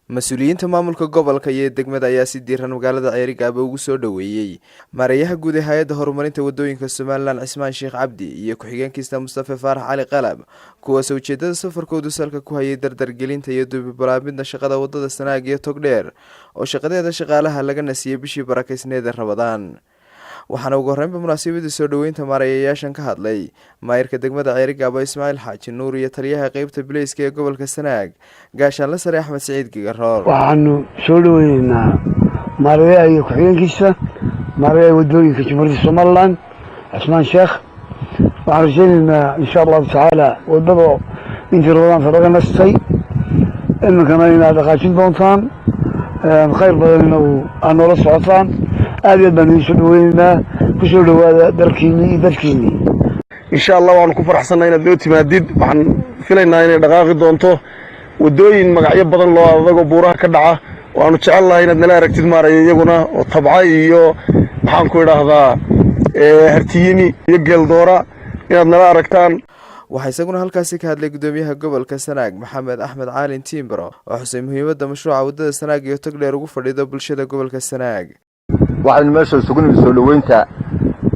mas-uuliyiinta maamulka gobolka iyo degmada ayaa si diiran magaalada Ceerigaabo ugu soo dhaweeyay maareeyaha guud ee hay'adda horumarinta wadooyinka Somaliland Cismaan Sheekh Cabdi iyo ku-xigeenkiisa Mustafa Faarax Cali Qalab kuwaas oo ujeedada safarkoodu salka ku hayay dardargelinta iyo dib-u-bilaabidda shaqada wadada Sanaag iyo Togdheer oo shaqadeeda shaqaalaha laga nasiyay bishii barakeysneed ee Ramadaan. waxaana ugu horreynba munaasabadii soo dhaweynta maareeyayaashan ka hadlay maayirka degmada Ceerigaabo Ismaaciil Xaaji Nuur iyo taliyaha qaybta Bileyska ee gobolka Sanaag gaashaan la sare Axmed Saciid Gigaroor. waxaanu soo dhaweynaynaa maareeyaha iyo ku-xigeenkiisa maareeyaha wadooyinka Jamhuuriyadda Somaliland Cismaan Sheekh. waxaan rajaynaynaa insha Allah tacaala wadada intii Ramadaan laga nastay iminkana inaad dhaqaajin doontaan khayr badan oo aan noola socotaan. aad iyo baan soo dhaweynaa ku soo dhawaada dalkiini insha Allah waan ku faraxsanahay inaad noo timaadid. waxaan filaynaa inay dhaqaaqi doonto wadooyin magacyo badan loo adago buuraha ka dhaca waanu jecelahay inaad nala aragtid maareeyo iyaguna oo tabca iyo maxaan ku idhaahdaa hartiyini iyo geeldoora inaad nala aragtaan. waxaa isaguna halkaasi ka hadlay gudoomiyaha gobolka Sanaag Maxamed Axmed Caalin Tiimbaro oo xusay muhiimadda mashruuca wadada Sanaag iyo Togdheer ugu fadhido bulshada gobolka Sanaag. waxaan meesha sugnay soo dhaweynta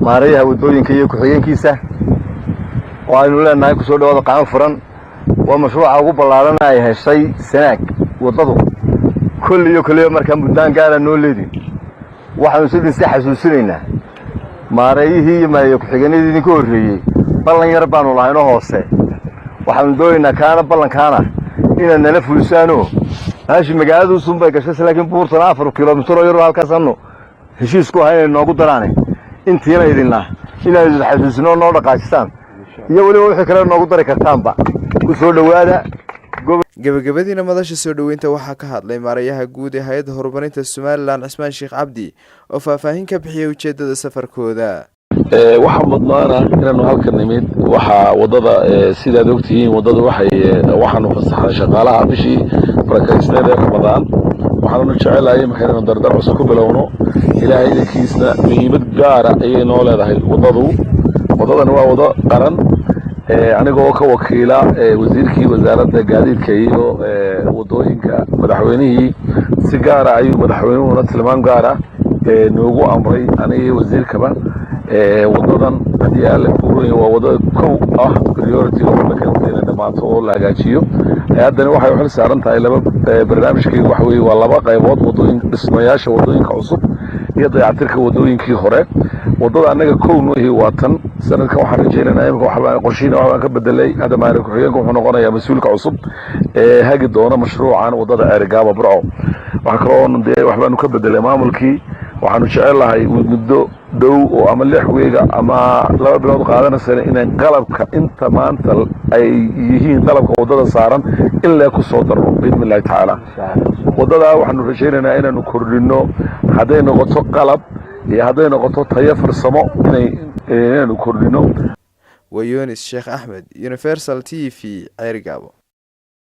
maareeyaha wadooyinka iyo ku-xigeenkiisa oo aynu leenahay ku soo dhawaada qaan furan. waa mashruuca ugu ballaaran ay heshay Sanaag wadadu kulliyo markaa muddaan gaara noo leedin. waxaanu sidii si xasuusinaynaa maareeyihii iyo maareeyaha ku-xigeenadii idinka horreeyay ballan yar baanu lahaynoo hoose. waxaanu doonaynaa kaana ballankaana inaad nala fulisaanoo maashi magaaladu sunbay gashay laakiin buurtana 4 kilomitir oo yar halkaasanu heshiisku hayay noogu daraanay intiina idinna inaad xasuusino noo dhaqaajistaan iyo waliba wixii kale noogu dari kartaanba ku soo dhawaada. gabagabadiina madasha soo dhaweynta waxaa ka hadlay maareeyaha guud ee hay'adda horumarinta Somaliland Cismaan Sheekh Cabdi oo faahfaahin ka bixiyay ujeedada safarkooda. waxaan badnaana inaanu halkan nimid waxa wadada sidaad ogtihiin wadada waxaanu fasaxay shaqaalaha bishii barakeysneed ee Ramadaan. waxaanu jecelahay markaan dardar cusub ku bilowno ilaahay idinkiisna muhiimad gaar ah ayay noo leedahay wadadan waa wado qaran anigoo ka wakiila wasiirkii wasaaradda gaadiidka iyo wadooyinka madaxweynihii si gaar ah ayuu madaxweynuhuna tilmaam gaar ah noogu amray aniga wasiirkaba wadadan hadii aan la furin waa wado kow ah priority oo markaa dhamaato oo la hagaajiyo. haddana waxay xil saaran tahay laba barnaamijkeedu waxa weeye waa laba qaybood wadooyin dhismayaasha wadooyinka cusub iyo dayactirka wadooyinkii hore. wadada anaga kow noohi waa tan sanadkan waxaan rajaynaynaa in waxaan ka bedelay hadda maareeyaha ku-xigeenka wuxuu noqonayaa mas'uulka cusub hagi doona mashruucan wadada Ceerigaabo Burco. waxa kale oo waxbaanu ka bedelay maamulkii. waxaanu jecelahay muddo dhow oo ama 6 weega ama 2 bilood qaadanaysa inay qalabka inta maanta ay yihiin qalabka wadada saaran in la ku soo daro bismillaah taala. wadada waxaanu rajaynaynaa inaanu kordhino haday noqoto qalab iyo haday noqoto tayo farsamo inaanu kordhino. Wayunis Sheekh Ahmed Universal TV Ceerigaabo.